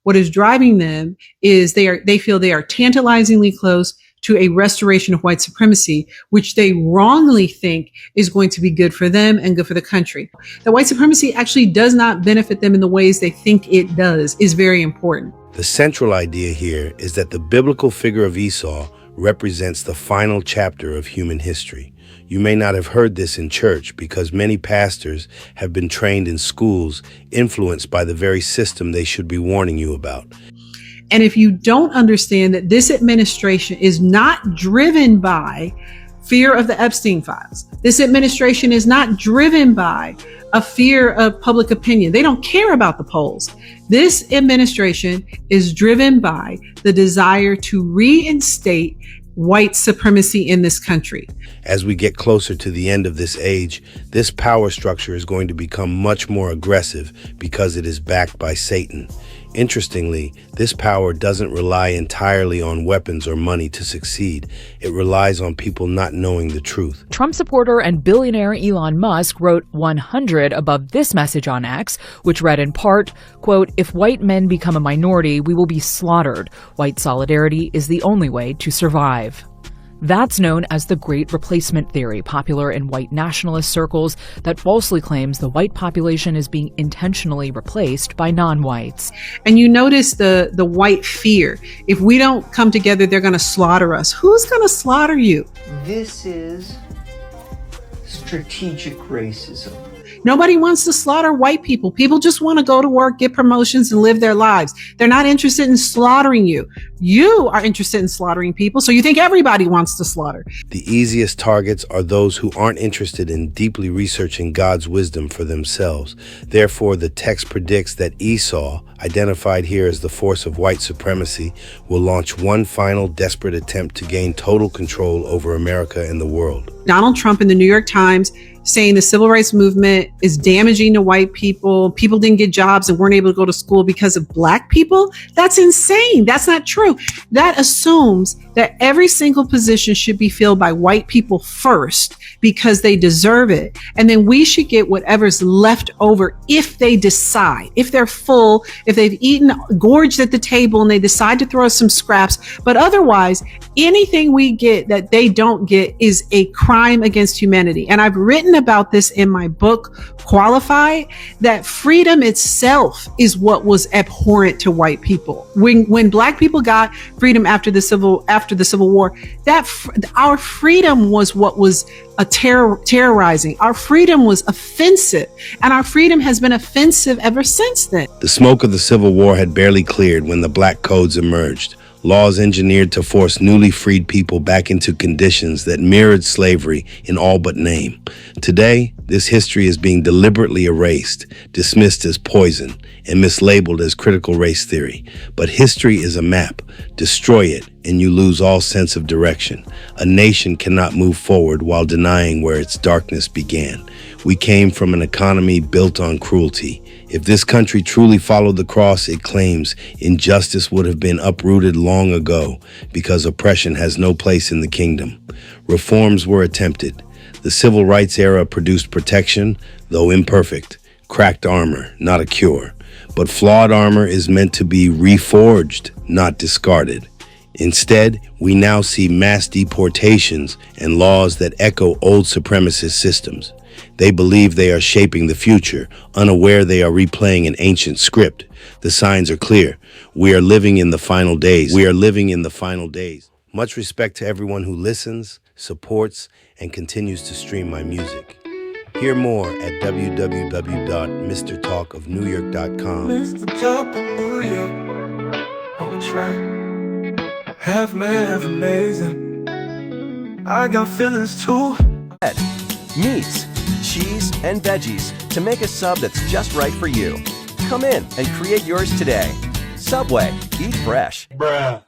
What is driving them is they feel they are tantalizingly close to a restoration of white supremacy, which they wrongly think is going to be good for them and good for the country. That white supremacy actually does not benefit them in the ways they think it does is very important. The central idea here is that the biblical figure of Esau represents the final chapter of human history. You may not have heard this in church because many pastors have been trained in schools influenced by the very system they should be warning you about. And if you don't understand that this administration is not driven by fear of the Epstein files, this administration is not driven by a fear of public opinion. They don't care about the polls. This administration is driven by the desire to reinstate white supremacy in this country. As we get closer to the end of this age, this power structure is going to become much more aggressive because it is backed by Satan. Interestingly, this power doesn't rely entirely on weapons or money to succeed. It relies on people not knowing the truth. Trump supporter and billionaire Elon Musk wrote 100 above this message on X, which read in part, quote, "If white men become a minority, we will be slaughtered. White solidarity is the only way to survive." That's known as the Great Replacement Theory, popular in white nationalist circles that falsely claims the white population is being intentionally replaced by non-whites. And you notice the white fear. If we don't come together, they're going to slaughter us. Who's going to slaughter you? This is strategic racism. Nobody wants to slaughter white people. People just want to go to work, get promotions, and live their lives. They're not interested in slaughtering you. You are interested in slaughtering people, so you think everybody wants to slaughter. The easiest targets are those who aren't interested in deeply researching God's wisdom for themselves. Therefore, the text predicts that Esau, identified here as the force of white supremacy, will launch one final desperate attempt to gain total control over America and the world. Donald Trump in the New York Times saying the civil rights movement is damaging to white people. People didn't get jobs and weren't able to go to school because of black people. That's insane. That's not true. That assumes that every single position should be filled by white people first because they deserve it. And then we should get whatever's left over if they decide, if they're full, if they've eaten, gorged at the table and they decide to throw us some scraps. But otherwise, anything we get that they don't get is a crime against humanity. And I've written about this in my book, Qualified, that freedom itself is what was abhorrent to white people. When black people got freedom after the Civil War, our freedom was what was terrorizing. Our freedom was offensive, and our freedom has been offensive ever since then. The smoke of the Civil War had barely cleared when the black codes emerged. Laws engineered to force newly freed people back into conditions that mirrored slavery in all but name. Today, this history is being deliberately erased, dismissed as poison, and mislabeled as critical race theory. But history is a map. Destroy it, and you lose all sense of direction. A nation cannot move forward while denying where its darkness began. We came from an economy built on cruelty. If this country truly followed the cross it claims, injustice would have been uprooted long ago because oppression has no place in the kingdom. Reforms were attempted. The civil rights era produced protection, though imperfect, cracked armor, not a cure. But flawed armor is meant to be reforged, not discarded. Instead, we now see mass deportations and laws that echo old supremacist systems. They believe they are shaping the future, unaware they are replaying an ancient script. The signs are clear. We are living in the final days. We are living in the final days. Much respect to everyone who listens, supports, and continues to stream my music. Hear more at www.MrTalkofNY.com. Mr. Talk of New York, on track. Half man, half amazing. I got feelings too. Meats, cheese, and veggies to make a sub that's just right for you. Come in and create yours today. Subway, eat fresh. Bruh.